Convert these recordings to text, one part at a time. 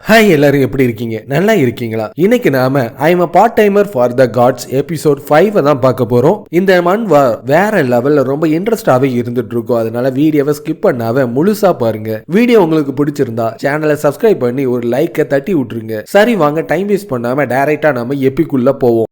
Hi, எல்லாரும் எப்படி இருக்கீங்க? நல்லா இருக்கீங்களா? இன்னைக்கு நாம I am a part timer for the gods episode 5 தான் பார்க்க போறோம். இந்த மன்வா வேற லெவல்ல ரொம்ப இன்ட்ரெஸ்டாவே இருந்துட்டு இருக்கும். அதனால வீடியோவை ஸ்கிப் பண்ணாம முழுசா பாருங்க. வீடியோ உங்களுக்கு பிடிச்சிருந்தா சேனலை சப்ஸ்கிரைப் பண்ணி ஒரு லைக்கை தட்டி விட்டுருங்க. சரி, வாங்க டைம் வேஸ்ட் பண்ணாம டைரக்டா நம்ம எபிக்குள்ள போவோம்.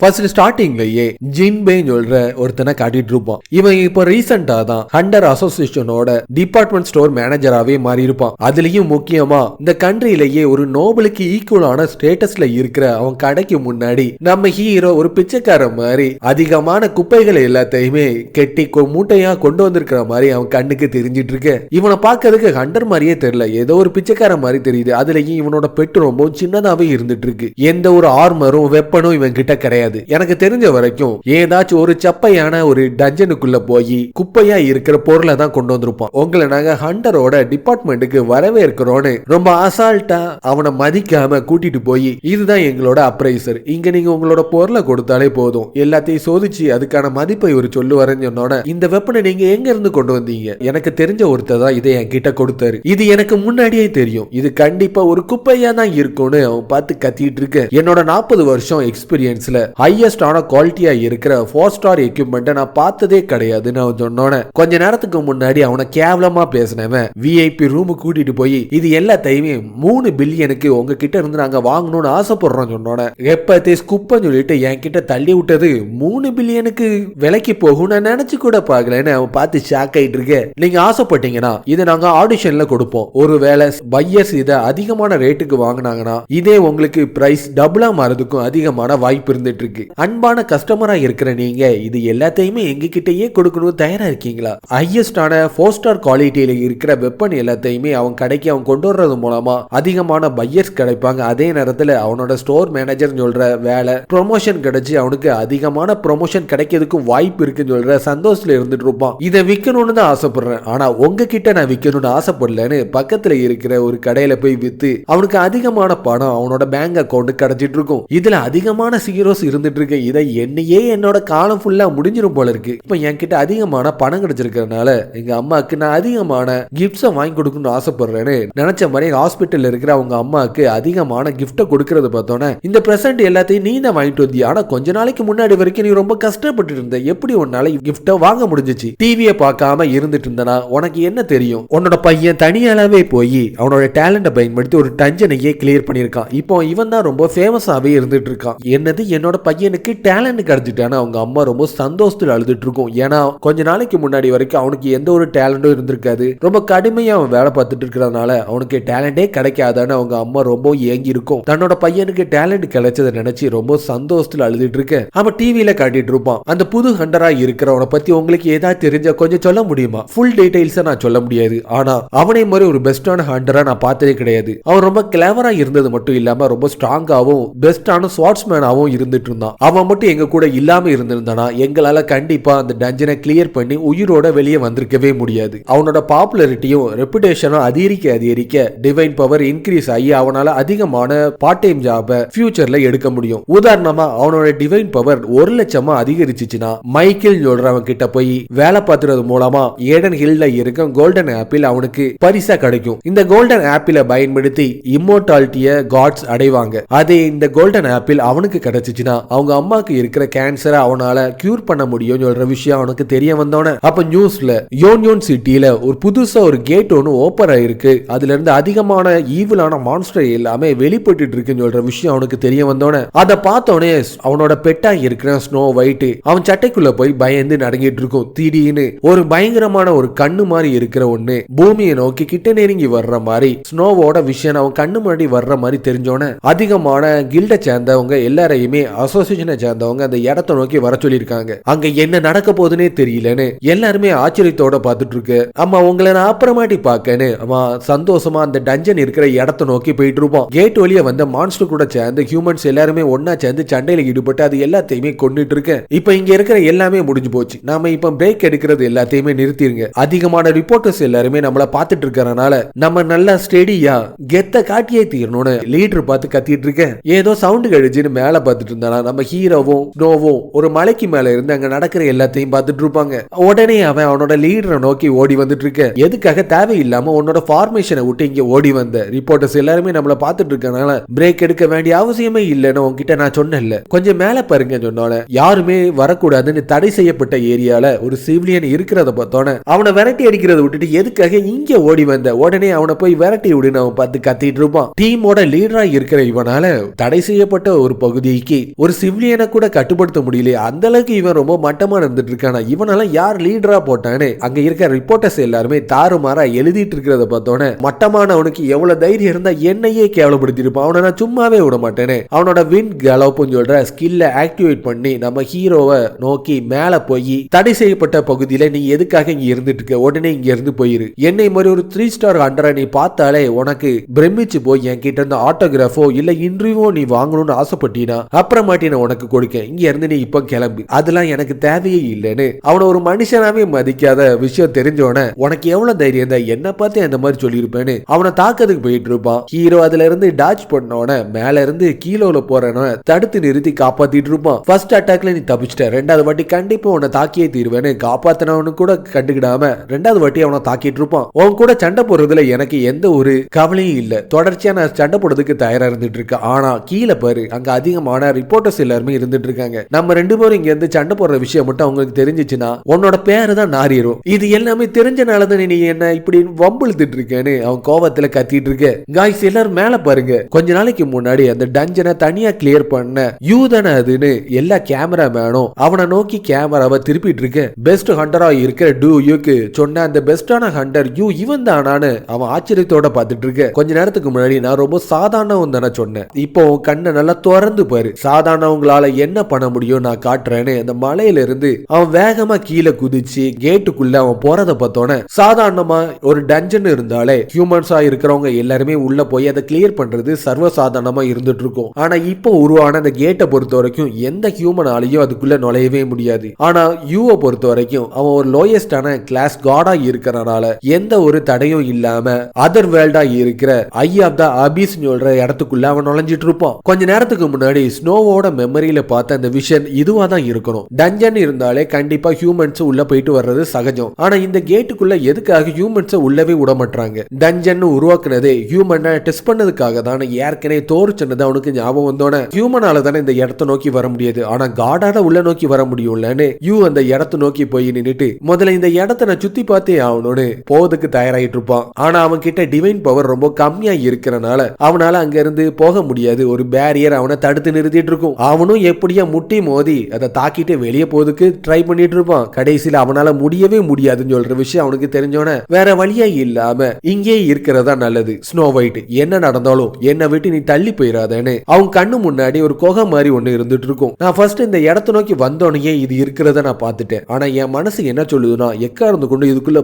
ஃபர்ஸ்ட் ஸ்டார்டிங்லயே ஜின்பேன்னு சொல்ற ஒருத்தனை காட்டிட்டு இருப்பான். இவன் இப்ப ரீசெண்டா தான் ஹண்டர் அசோசியேஷனோட டிபார்ட்மெண்ட் ஸ்டோர் மேனேஜராவே மாறி இருப்பான். அதுலயும் முக்கியமா இந்த கண்ட்ரிலேயே ஒரு நோபலுக்கு ஈக்குவலான ஸ்டேட்டஸ்ல இருக்கிற அவன் கடைக்கு முன்னாடி நம்ம ஹீரோ ஒரு பிச்சைக்கார மாதிரி அதிகமான குப்பைகளை எல்லாத்தையுமே கெட்டி மூட்டையா கொண்டு வந்திருக்கிற மாதிரி அவன் கண்ணுக்கு தெரிஞ்சிட்டு இருக்கு. இவனை பார்க்கறதுக்கு ஹண்டர் மாதிரியே தெரியல, ஏதோ ஒரு பிச்சைக்கார மாதிரி தெரியுது. அதுலயும் இவனோட பெட்டு ரொம்ப சின்னதாவே இருந்துட்டு இருக்கு. எந்த ஒரு ஆர்மரும் வெப்பனும் இவன் கிட்ட கிடையாது. எனக்கு தெரிஞ்ச வரைக்கும் ஏதாச்சும் ஒரு சப்பையான ஒரு டஞ்சனுக்குள்ள போய் குப்பையா இருக்கிற பொருளை தான் கொண்டு வந்திருப்பான். உங்களை நாங்க ஹண்டரோட டிபார்ட்மெண்ட்டுக்கு வரவேற்கிறோன்னு ரொம்ப அசால்ட்டா அவனை மதிக்காம கூட்டிட்டு போய் இதுதான் எங்களோட அப்ரைசர், இங்க நீங்க உங்களோட பொருளை கொடுத்தாலே போதும், எல்லாத்தையும் சோதிச்சு அதுக்கான மதிப்பை ஒரு சொல்லு வரேன்னு சொன்னோட இந்த வெப்பனை நீங்க எங்க இருந்து கொண்டு வந்தீங்க? எனக்கு தெரிஞ்ச ஒருத்தர் தான் இதை என் கிட்ட கொடுத்தாரு, இது எனக்கு முன்னாடியே தெரியும், இது கண்டிப்பா ஒரு குப்பையா தான் இருக்கும்னு அவன் பார்த்து கத்திட்டு இருக்க. என்னோட 40 வருஷம் எக்ஸ்பீரியன்ஸ்ல ஹையஸ்டான குவாலிட்டியா இருக்கிற 4 ஸ்டார் எக்யூப்மெண்ட் நான் பார்த்ததே கிடையாதுன்னு அவன் சொன்னோன கொஞ்ச நேரத்துக்கு முன்னாடி அவனை கேவலமா பேசினவன் விஐபி ரூமு கூட்டிட்டு போய் இது எல்லாத்தையுமே 3 பில்லியனுக்கு உங்ககிட்ட இருந்து நாங்க வாங்கணும்னு ஆசைப்படுறோம் சொன்னோன எப்பத்தே ஸ்குப்பன்னு சொல்லிட்டு என் கிட்ட தள்ளி விட்டது 3 பில்லியனுக்கு விலைக்கு போகும் நான் நினைச்சு கூட பாக்கலன்னு அவன் பார்த்து ஷாக் ஆயிட்டு இருக்க. நீங்க ஆசைப்பட்டீங்கன்னா இதை நாங்க ஆடிஷன்ல கொடுப்போம், ஒருவேளை பையர்ஸ் இதை அதிகமான ரேட்டுக்கு வாங்கினாங்கன்னா இதே உங்களுக்கு பிரைஸ் டபுளா மாறதுக்கும் அதிகமான வாய்ப்பு இருந்துட்டு இருக்கு. அன்பான கஸ்டமரா இருக்கிற நீங்க இது எல்லாத்தையுமே எங்க கிட்டயே கொடுக்கணும் தயாரா இருக்கீங்களா? ஹையஸ்டான 4 ஸ்டார் குவாலிட்டியில இருக்கிற வெப்பன் எல்லாத்தையுமே அவன் கடைக்கு அவன் கொண்டு வர்றது மூலமா அதிகமான பையர்ஸ் கிடைப்பாங்க. அதே நேரத்துல அவனோட ஸ்டோர் மேனேஜர் சொல்ற வேலை ப்ரொமோஷன் கிடைச்சு அவனுக்கு அதிகமான ப்ரொமோஷன் கிடைக்கிறதுக்கும் வாய்ப்பு இருக்குன்னு சொல்ற சந்தோஷத்துல இருந்துட்டு இருப்பான். இதை விற்கணும்னு தான் ஆசைப்படுறேன், ஆனா உங்ககிட்ட நான் விற்கணும்னு ஆசைப்படலன்னு பக்கத்துல இருக்கிற ஒரு கடையில போய் வித்து அவனுக்கு அதிகமான பணம் அவனோட பேங்க் அக்கௌண்ட் கிடைச்சிட்டு இருக்கும். இதுல அதிகமான ஹீரோஸ் இருந்துட்டு இருக்கு. இதை என்னையே என்னோட காலம் ஃபுல்லா முடிஞ்சிரும் போல இருக்கு. இப்ப என்கிட்ட அதிகமான பணம் கிடைச்சிருக்கிறதுனால எங்க அம்மாவுக்கு நான் அதிகமான கிஃப்ட்ஸை வாங்கி கொடுக்கணும்னு ஆசைப்படுறேன்னு நினைச்ச மாதிரி ஹாஸ்பிட்டல் இருக்கிற அவங்க அம்மாவுக்கு அதிகமான கிஃப்ட்டை கொடுக்கறது பார்த்தோன்னே இந்த பிரசன்ட் எல்லாத்தையும் நீ தான் வாங்கிட்டு வந்தியா, ஆனா கொஞ்ச நாளைக்கு முன்னாடி வரைக்கும் நீ ரொம்ப கஷ்டப்பட்டு இருந்த, எப்படி உன்னால கிஃப்ட்டை வாங்க முடிஞ்சிச்சு? டிவியை பார்க்காம இருந்துட்டு இருந்தனா உனக்கு என்ன தெரியும்? உன்னோட பையன் தனியாவே போய் அவனோட டேலண்ட்டை பயன்படுத்தி ஒரு டஞ்சனையே கிளியர் பண்ணியிருக்கான். இப்போ இவன் தான் ரொம்ப ஃபேமஸாவே இருந்துட்டு இருக்கான். என்னது, என்னோட பையனுக்கு டேலண்ட் கிடைச்சிட்டான்னு அவங்க அம்மா ரொம்ப சந்தோஷத்துல அழுதுட்டு இருக்கும். ஏன்னா கொஞ்ச நாளைக்கு முன்னாடி வரைக்கும் அவனுக்கு எந்த ஒரு டேலண்டும் இருந்திருக்காது, ரொம்ப கடுமையா அவன் வேலை பார்த்துட்டு இருக்கிறதுனால அவனுக்கு டேலண்டே கிடைக்காதான்னு அவங்க அம்மா ரொம்ப ஏங்கி இருக்கும். தன்னோட பையனுக்கு டேலண்ட் கிடைச்சதை நினைச்சு ரொம்ப சந்தோஷத்துல அழுதுட்டு இருக்க. அவன் டிவியில காட்டிட்டு இருப்பான். அந்த புது ஹண்டரா இருக்கிறவனை பத்தி உங்களுக்கு ஏதாவது தெரிஞ்சா கொஞ்சம் சொல்ல முடியுமா? ஃபுல் டீடைல்ஸ் நான் சொல்ல முடியாது, ஆனா அவனை மாதிரி ஒரு பெஸ்டான ஹண்டரா நான் பார்த்ததே கிடையாது. அவன் ரொம்ப கிளவரா இருந்தது மட்டும் இல்லாம ரொம்ப ஸ்ட்ராங்காவும் பெஸ்டான ஸ்வாட்ஸ்மேனாவும் இருந்துட்டு இருந்தான். அவன் மட்டும் எங்க கூட இல்லாம இருந்திருந்தானா எங்களால கண்டிப்பா அந்த டஞ்சனை கிளியர் பண்ணி உயிரோட வெளியே வந்திருக்கவே முடியாது. அவனோட பாப்புலாரிட்டியும் ரெப்புடேஷனும் அதிகரிக்க டிவைன் பவர் இன்க்ரீஸ் ஆகி அவனால அதிகமான பார்ட் டைம் ஜாப ஃபியூச்சர்ல எடுக்க முடியும். உதாரணமா அவனோட டிவைன் பவர் 1 லட்சமா அதிகரிச்சுச்சுன்னா மைக்கேல் சொல்றவன் கிட்ட போய் வேலை பார்த்துறது மூலமா ஏடன் ஹில்ல இருக்க கோல்டன் ஆப்பிள் அவனுக்கு பரிசா கிடைக்கும். இந்த கோல்டன் ஆப்பிளை பயன்படுத்தி இம்மோர்டாலிட்டிய காட்ஸ் அடைவாங்க. அதே இந்த கோல்டன் ஆப்பிள் அவனுக்கு கிடைச்சிச்சுன்னா அவங்க அம்மாக்கு இருக்கிற கேன்சரை அவனால கியூர் பண்ண முடியும் சொல்ற விஷயம் அவனுக்கு தெரிய வந்தோன அப்ப நியூஸ்ல யோன்யோன் சிட்டில ஒரு புதுசா ஒரு கேட் ஒன்னு ஓபன் ஆயிருக்கு, அதுல இருந்து அதிகமான ஈவிலான மான்ஸ்டர் எல்லாமே வெளிப்பட்டு இருக்குன்னு சொல்ற விஷயம் அவனுக்கு தெரிய வந்தோன அதை பார்த்தோன்னே அவனோட பெட்டா இருக்கிற ஸ்னோ ஒயிட் அவன் சட்டைக்குள்ள போய் பயந்து நடங்கிட்டு இருக்கும். திடீர்னு ஒரு பயங்கரமான ஒரு கண்ணு மாதிரி இருக்கிற ஒண்ணு பூமியை நோக்கி கிட்ட நெருங்கி வர்ற மாதிரி ஸ்னோவோட விஷயம் அவன் கண்ணு முன்னாடி வர்ற மாதிரி தெரிஞ்சோன அதிகமான கில்ட சேர்ந்தவங்க எல்லாரையுமே அசோசியேஷனை சேர்ந்தவங்க அந்த இடத்தை நோக்கி வர சொல்லியிருக்காங்க. அங்க என்ன நடக்க போகுதுன்னே தெரியலன்னு எல்லாருமே ஆச்சரியத்தோட பார்த்துட்டு இருக்கு. அம்மா உங்களை நான் அப்புறமாட்டி பார்க்கன்னு அம்மா சந்தோஷமா அந்த டஞ்சன் இருக்கிற இடத்தை நோக்கி போயிட்டு இருப்போம். கேட் வழியா வந்த மான்ஸ்டர் கூட சேர்ந்து ஹியூமன்ஸ் எல்லாருமே ஒன்னா சேர்ந்து சண்டையில ஈடுபட்டு அது எல்லாத்தையுமே கொண்டுட்டு இருக்கு. இப்ப இங்க இருக்கிற எல்லாமே முடிஞ்சு போச்சு, நாம இப்ப பிரேக் எடுக்கிறது எல்லாத்தையுமே நிறுத்திருங்க. அதிகமான ரிப்போர்ட்டர்ஸ் எல்லாருமே நம்மள பார்த்துட்டு இருக்கறனால நம்ம நல்லா ஸ்டெடியா கெத்த காட்டியே தீரணும்னு லீடர் பார்த்து கத்திட்டு இருக்க. ஏதோ சவுண்ட் கழிச்சுன்னு மேல பார்த்துட்டு இருந்தா என்னன்னா நம்ம ஹீரோவும் ஸ்னோவும் ஒரு மலைக்கு மேல இருந்து அங்க நடக்கிற எல்லாத்தையும் பார்த்துட்டு இருப்பாங்க. உடனே அவன் அவனோட லீடரை நோக்கி ஓடி வந்துட்டு இருக்க. எதுக்காக தேவையில்லாம உன்னோட ஃபார்மேஷனை விட்டு இங்க ஓடி வந்த ரிப்போர்ட்டர்ஸ் எல்லாருமே நம்மள பார்த்துட்டு இருக்கனால பிரேக் எடுக்க வேண்டிய அவசியமே இல்லைன்னு உங்ககிட்ட நான் சொன்னேன்ல, கொஞ்சம் மேல பாருங்க சொன்னால யாருமே வரக்கூடாதுன்னு தடை செய்யப்பட்ட ஏரியால ஒரு சிவிலியன் இருக்கிறத பார்த்தோன்னே அவனை விரட்டி அடிக்கிறத விட்டுட்டு எதுக்காக இங்க ஓடி வந்த, உடனே அவனை போய் விரட்டி விடுன்னு அவன் பார்த்து கத்திட்டு இருப்பான். டீமோட லீடரா இருக்கிற இவனால தடை செய்யப்பட்ட ஒரு பகுதிக்கு ஒரு சிவிலியனை கூட கட்டுப்படுத்த முடியல. அந்த அளவுக்கு இவன் ரொம்ப மட்டமா நடந்துட்டு இருக்கானா. இவனால யார் லீடரா போட்டானே அங்க இருக்க ரிப்போர்ட்டர்ஸ் எல்லாருமே தாறுமாறா எழுதிட்டு இருக்கிறத பார்த்தோன்னே மட்டமானவனுக்கு எவ்வளவு தைரியம் இருந்தா என்னையே கேவலப்படுத்தி இருப்பான், அவனை நான் சும்மாவே விட மாட்டேனே. அவனோட வின் கலோப்னு சொல்ற ஸ்கில்ல ஆக்டிவேட் பண்ணி நம்ம ஹீரோவை நோக்கி மேல போய் தடை செய்யப்பட்ட பகுதியில நீ எதுக்காக இங்க இருந்துட்டு இருக்க, உடனே இங்க இருந்து போயிரு. என்னை மாதிரி ஒரு 3 ஸ்டார் ஹண்டரை நீ பார்த்தாலே உனக்கு பிரமிச்சு போய் என் கிட்ட இருந்து ஆட்டோகிராஃபோ இல்ல இன்டர்வியூவோ நீ வாங்கணும்னு ஆசைப்பட்டீனா அப்புறமாட்டி நான் உனக்கு கொடுக்கேன், இங்க இருந்து நீ இப்ப கிளம்பு, அதெல்லாம் எனக்கு தேவையே இல்லைன்னு அவனை ஒரு மனுஷனாவே மதிக்காத விஷயம் தெரிஞ்சோன உனக்கு எவ்வளவு தைரியம் தான் என்ன பார்த்து அந்த மாதிரி சொல்லியிருப்பேன்னு அவனை தாக்கிறதுக்கு போயிட்டு இருப்பான். ஹீரோ அதுல இருந்து டாச் பண்ணோன மேல இருந்து கீழோல போறேன்னு தடுத்து நிறுத்தி காப்பாத்திட்டு இருப்பான். ஃபர்ஸ்ட் அட்டாக்ல நீ தப்பிச்சிட்ட, ரெண்டாவது வாட்டி கண்டிப்பா உன்னை தாக்கியே தீர்வேன்னு காப்பாத்தினவனு கூட கண்டுக்கிடாம ரெண்டாவது வாட்டி அவனை தாக்கிட்டு இருப்பான். உன் கூட சண்டை போடுறதுல எனக்கு எந்த ஒரு கவலையும் இல்ல, தொடர்ச்சியா நான் சண்டை போடுறதுக்கு தயாரா இருந்துட்டு இருக்கேன். ஆனா கீழே பாரு அங்க அதிகமான ரிப்போர்ட்டர்ஸ் எல்லாருமே இருந்துட்டு இருக்காங்க. நம்ம 2 பேரும் இங்க இருந்து சண்டை போடுற விஷயம் மட்டும் அவங்களுக்கு தெரிஞ்சிச்சுன்னா உன்னோட பேரு தான் நாரிரும். இது எல்லாமே தெரிஞ்சனாலதான் நீ என்ன இப்படி வம்பிழுத்துட்டு இருக்கேன்னு அவன் கோவத்துல கத்திட்டு இருக்க. காய்ஸ் எல்லாரும் மேல பாருங்க, கொஞ்ச நாளைக்கு முன்னாடி அந்த டஞ்சனை தனியா கிளியர் பண்ண யூதான அதுன்னு எல்லா கேமராமேனும் அவனை நோக்கி கேமராவை திருப்பிட்டு இருக்க. பெஸ்ட் ஹண்டரா இருக்கிற யூக்கு சொன்ன அந்த பெஸ்டான ஹண்டர் யூ இவன் தானான்னு அவன் ஆச்சரியத்தோட பார்த்துட்டு இருக்க. கொஞ்ச நேரத்துக்கு முன்னாடி நான் ரொம்ப சாதாரணவன் தானே சொன்னேன், இப்போ கண்ணை நல்லா திறந்து பாரு, சாதாரணவங்களால என்ன பண்ண முடியும் நான் காட்டுறேன்னு அந்த மலையில இருந்து அவன் வேகமா கீழே குதிச்சு கேட்டுக்குள்ள அவன் போறத பார்த்தோன்னே சாதாரணமா ஒரு டஞ்சன் இருந்தாலே ஹியூமன்ஸா இருக்கிறவங்க எல்லாருமே உள்ள போய் அதை கிளியர் பண்றது சர்வசாதாரணமா இருந்துட்டு இருக்கும். ஆனா இப்போ உருவான அந்த கேட்டை பொறுத்த வரைக்கும் எந்த ஹியூமனாலையும் அதுக்குள்ள நுழையவே முடியாது. ஆனா யூவை பொறுத்த வரைக்கும் அவன் ஒரு லோயஸ்டான கிளாஸ் காடா இருக்கிறனால எந்த ஒரு தடையும் இல்லாம அதர் வேர்ல்டா இருக்கிற ஐ ஆஃப் த அபிஸ் சொல்ற இடத்துக்குள்ள அவன் நுழைஞ்சிட்டு இருப்பான். கொஞ்ச நேரத்துக்கு முன்னாடி ஸ்னோவோட மெமரியில பார்த்த அந்த விஷன் இதுவா தான் இருக்கணும். டஞ்சன் இருந்தாலே கண்டிப்பா ஹியூமன்ஸ் உள்ள போயிட்டு வர்றது சகஜம். ஆனா இந்த கேட்டுக்குள்ள எதுக்காக ஹியூமன்ஸ் உள்ளவே விட மாட்டாங்க? டஞ்சன் உருவாக்குனதே ஹியூமனை டெஸ்ட் பண்ணதுக்காக தான். ஏற்கனவே தோறுச்சனது அவனுக்கு ஞாபகம் வந்தோட ஹியூமனால தானே இந்த இடத்தை நோக்கி வர முடியாது, ஆனா காடால உள்ள நோக்கி வர முடியும்லன்னு யூ அந்த இடத்தை நோக்கி போய் நின்னுட்டு முதல்ல இந்த இடத்தை நான் சுத்தி பார்த்தே ஆகணும்னு போவதுக்கு தயாராயிட்டு இருப்பான். ஆனா அவன் கிட்ட டிவைன் பவர் ரொம்ப கம்மியா இருக்கிறனால அவனால அங்க இருந்து போக முடியாது. ஒரு பேரியர் அவனை தடுத்து நிறுத்திட்டு இருக்கும். அவனும் எப்படியா முட்டி மோதி அதை தாக்கிட்டு வெளியே போறதுக்கு ட்ரை பண்ணிட்டு இருப்பான். கடைசியில அவனால முடியவே முடியாதுன்னு சொல்ற விஷயம் அவனுக்கு தெரிஞ்சோன வேற வழியா இல்லாம இங்கே இருக்கிறதா நல்லது. ஸ்னோ ஒயிட் என்ன நடந்தாலும் என்னை விட்டு நீ தள்ளி போயிடாதேன்னு அவன் கண்ணு முன்னாடி ஒரு குகை மாதிரி ஒண்ணு இருந்துட்டு இருக்கும். நான் ஃபர்ஸ்ட் இந்த இடத்தை நோக்கி வந்தோடனே இது இருக்கிறத நான் பார்த்துட்டேன். ஆனா என் மனசு என்ன சொல்லுதுன்னா எக்கா இருந்து கொண்டு இதுக்குள்ள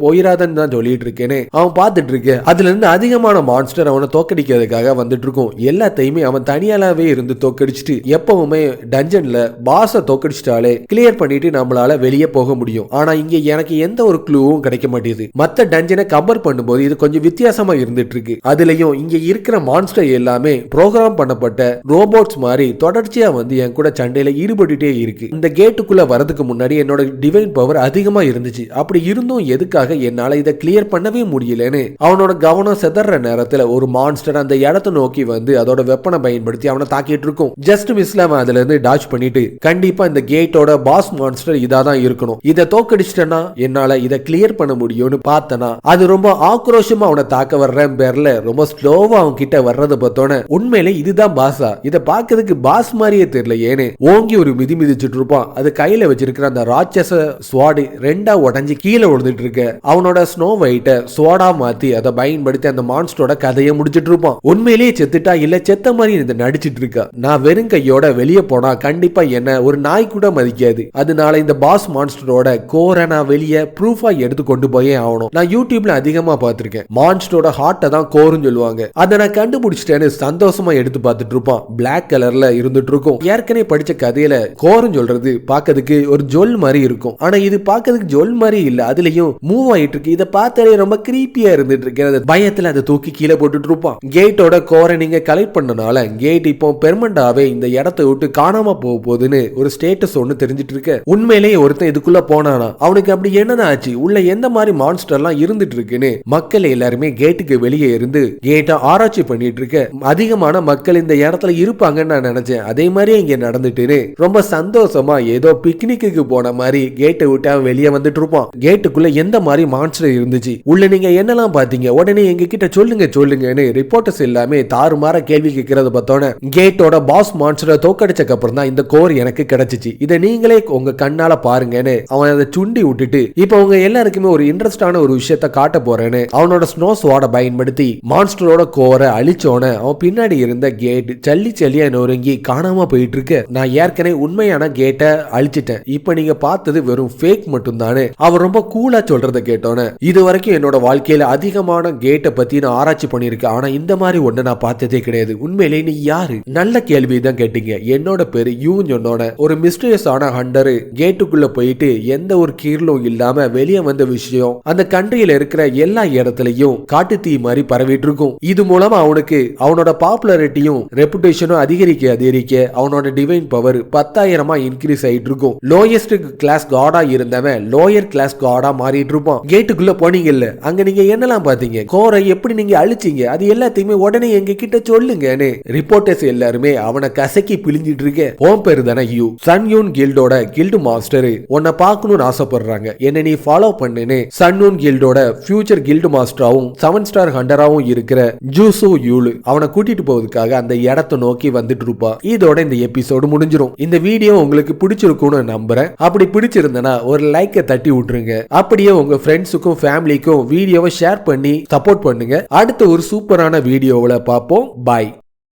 போயிடாதன்னு தான் சொல்லிட்டு இருக்கேன்னு அவன் பார்த்துட்டு இருக்க. அதுல இருந்து அதிகமான மான்ஸ்டர் அவனை தோக்கடிக்கிறதுக்காக வந்துட்டு இருக்கும். எல்லாத்தையுமே அவன் தனியாலாவே இருந்து தோக்கடிச்சிட்டு எப்பவுமே டஞ்சன்ல பாஸ தோக்கடிச்சிட்டாலே கிளியர் பண்ணிட்டு நம்மளால வெளியே போக முடியும். ஆனா இங்க எனக்கு எந்த ஒரு க்ளூவும் கிடைக்க மாட்டேங்குது. மத்த டஞ்சனை கம்பேர் பண்ணும்போது இது கொஞ்சம் வித்தியாசமா இருந்துட்டு இருக்கு. அதுலயும் இங்க இருக்கிற மான்ஸ்டர் எல்லாமே ப்ரோக்ராம் பண்ணப்பட்ட ரோபோட்ஸ் மாதிரி தொடர்ச்சியா வந்து என் கூட சண்டையில ஈடுபட்டுட்டே இருக்கு. இந்த கேட்டுக்குள்ள வரதுக்கு முன்னாடி என்னோட டிவைன் பவர் அதிகமா இருந்துச்சு. அப்படி இருந்தும் எதுக்காக என்னால இதை கிளியர் பண்ணவே முடியலன்னு அவனோட கவனம் செதற நேரத்துல ஒரு மான்ஸ்டர் அந்த இடத்தை நோக்கி வந்து அதோட வெப்பனை பயன்படுத்தி அவனை தாக்கிட்டு இருக்கும். ஜஸ்ட் மிஸ்ல அவன் அதுல இருந்து டாச் பண்ணிட்டு கண்டிப்பா இந்த கேட்டோட பாஸ் மான்ஸ்டர் இதாதான் இருக்கணும், இதை தோக்கடிச்சிட்டனா என்னால இதை கிளியர் பண்ண முடியும்னு பார்த்தனா அது ரொம்ப ஆக்ரோஷமா அவனை தாக்க வர்றேன் பேர்ல ரொம்ப ஸ்லோவா அவன் கிட்ட வர்றத பார்த்தோன்னே உண்மையிலே இதுதான் பாஸா, இதை பார்க்கறதுக்கு பாஸ் மாதிரியே தெரியல ஏன்னு ஓங்கி ஒரு மிதி மிதிச்சுட்டு இருப்பான். அது கையில வச்சிருக்கிற அந்த ராட்சச ஸ்வாடு ரெண்டா உடஞ்சி கீழே விழுந்துட்டு இருக்க. அவனோட ஸ்னோ ஒயிட்ட ஸ்வாடா மாத்தி அதை பயன்படுத்தி அந்த மான்ஸ்டரோட கதையை முடிச்சிட்டு இருப்பான். உண்மையிலேயே செத்துட்டா இல்ல செத்த மாதிரி இந்த நடிச்சிட்டு இருக்கா. நான் வெறும் கையோட வெளியே போனா கண்டிப்பா என்ன ஒரு நாய் கூட மதிக்காது. அதனால இந்த பாஸ் மான்ஸ்டரோட கோரை நான் வெளியே ப்ரூஃபா எடுத்து கொண்டு போயே ஆகணும். நான் யூடியூப்ல அதிகமா பார்த்திருக்கேன். மான்ஸ்டரோட ஹார்ட்டை தான் கோருன்னு சொல்லுவாங்க. அதை நான் கண்டுபிடிச்சிட்டேன்னு சந்தோஷமா எடுத்து பார்த்துட்டு இருப்பான். பிளாக் கலர்ல இருந்துட்டு இருக்கும். ஏற்கனவே படிச்ச கதையில கோருன்னு சொல்றது பார்க்கறதுக்கு ஒரு ஜொல் மாதிரி இருக்கும். ஆனா இது பார்க்கறதுக்கு ஜொல் மாதிரி இல்ல, அதுலயும் மூவ் ஆயிட்டு இருக்கு. இதை பார்த்தாலே ரொம்ப கிரீப்பியா இருந்துட்டு இருக்கு. பயத்துல அதை தூக்கி கீழே போட்டுட்டு இருப்பான். கேட்டோட கோரை நீங்க கலெக்ட் பண்ணனால கேட் இப்போ பெர்மனண்டா ரீசெண்டாவே இந்த இடத்தை விட்டு காணாம போகுதுன்னு ஒரு ஸ்டேட்டஸ் ஒண்ணு தெரிஞ்சிட்டு இருக்க. உண்மையிலேயே ஒருத்தன் இதுக்குள்ள போனானா, அவனுக்கு அப்படி என்னன்னா ஆச்சு, உள்ள எந்த மாதிரி மான்ஸ்டர் எல்லாம் இருந்துட்டு இருக்குன்னு மக்கள் எல்லாருமே கேட்டுக்கு வெளியே இருந்து கேட்டை ஆராய்ச்சி பண்ணிட்டு இருக்க. அதிகமான மக்கள் இந்த இடத்துல இருப்பாங்கன்னு நான் நினைச்சேன். அதே மாதிரியே இங்க நடந்துட்டு ரொம்ப சந்தோஷமா ஏதோ பிக்னிக்கு போன மாதிரி கேட்டை விட்டு வெளியே வந்துட்டு இருப்பான். கேட்டுக்குள்ள எந்த மாதிரி மான்ஸ்டர் இருந்துச்சு, உள்ள நீங்க என்னெல்லாம் பாத்தீங்க, உடனே எங்க கிட்ட சொல்லுங்கன்னு ரிப்போர்ட்டர்ஸ் எல்லாமே தாறுமாற கேள்வி கேட்கறத பார்த்தோன்னே கேட்டோட பாஸ் மான்ஸ்டரை தோக்கடிச்சக்கு அப்புறம் தான் இந்த கோர் எனக்கு கிடைச்சிச்சு, இதை நீங்களே உங்க கண்ணால பாருங்கன்னு அவன் அதை சுண்டி விட்டுட்டு இப்ப உங்க எல்லாருக்குமே ஒரு இன்ட்ரெஸ்டான ஒரு விஷயத்த காட்ட போறேன்னு அவனோட ஸ்னோ ஸ்வாட பயன்படுத்தி மான்ஸ்டரோட கோரை அழிச்சோன அவன் பின்னாடி இருந்த கேட் சல்லியா நொறுங்கி காணாம போயிட்டு இருக்கு. நான் ஏற்கனவே உண்மையான கேட்டை அழிச்சிட்டேன், இப்ப நீங்க பார்த்தது வெறும் ஃபேக் மட்டும் தானே அவர் ரொம்ப கூலா சொல்றத கேட்டோன்னு இது வரைக்கும் என்னோட வாழ்க்கையில அதிகமான கேட்டை பத்தி நான் ஆராய்ச்சி பண்ணிருக்கேன், ஆனா இந்த மாதிரி ஒண்ணு நான் பார்த்ததே கிடையாது. உண்மையிலே நீ யாரு? நல்ல கேள்வி தான் கேட்டீங்க. என்னோட பேரு யூனோட ஒரு மிஸ்டீரியஸ் ஆன ஹண்டர் கேட்டுக்குள்ள போயிட்டு எந்த ஒரு கீரலும் இல்லாம வெளியே வந்த விஷயம் அந்த கண்ட்ரியில இருக்கிற எல்லா இடத்துலயும் காட்டு தீ மாதிரி பரவிட்டு இருக்கும். இது மூலமா அவனுக்கு அவனோட பாப்புலாரிட்டியும் ரெப்புடேஷனும் அதிகரிக்க அவனோட டிவைன் பவர் 10,000 இன்க்ரீஸ் ஆயிட்டு இருக்கும். லோயஸ்ட் கிளாஸ் காடா இருந்தவன் லோயர் கிளாஸ் காடா மாறிட்டு இருப்பான். கேட்டுக்குள்ள போனீங்கல்ல, அங்க நீங்க என்னெல்லாம் பாத்தீங்க, கோரை எப்படி நீங்க அழிச்சீங்க, அது எல்லாத்தையுமே உடனே எங்க கிட்ட சொல்லுங்கன்னு ரிப்போர்ட்டர்ஸ் எல்லாருமே அவனை கசக்கி பிழிஞ்சிட்டு இருக்க. உன் பேரு தானே யூ, சன்யூன் கில்டோட கில்டு மாஸ்டர், உன்னை பார்க்கணும்னு ஆசைப்படுறாங்க, என்ன நீ ஃபாலோ பண்ணுன்னு சன்யூன் கில்டோட ஃபியூச்சர் கில்டு மாஸ்டராவும் 7 ஸ்டார் ஹண்டராவும் இருக்கிற ஜூசு யூலு அவனை கூட்டிட்டு போவதுக்காக அந்த இடத்தை நோக்கி வந்துட்டு இருப்பா. இதோட இந்த எபிசோடு முடிஞ்சிரும். இந்த வீடியோ உங்களுக்கு பிடிச்சிருக்கும்னு நம்புறேன். அப்படி பிடிச்சிருந்தனா ஒரு லைக்கை தட்டி விட்டுருங்க. அப்படியே உங்க ஃப்ரெண்ட்ஸுக்கும் ஃபேமிலிக்கும் வீடியோவை ஷேர் பண்ணி சப்போர்ட் பண்ணுங்க. அடுத்த ஒரு சூப்பரான வீடியோவில் பார்ப்போம். பாய்.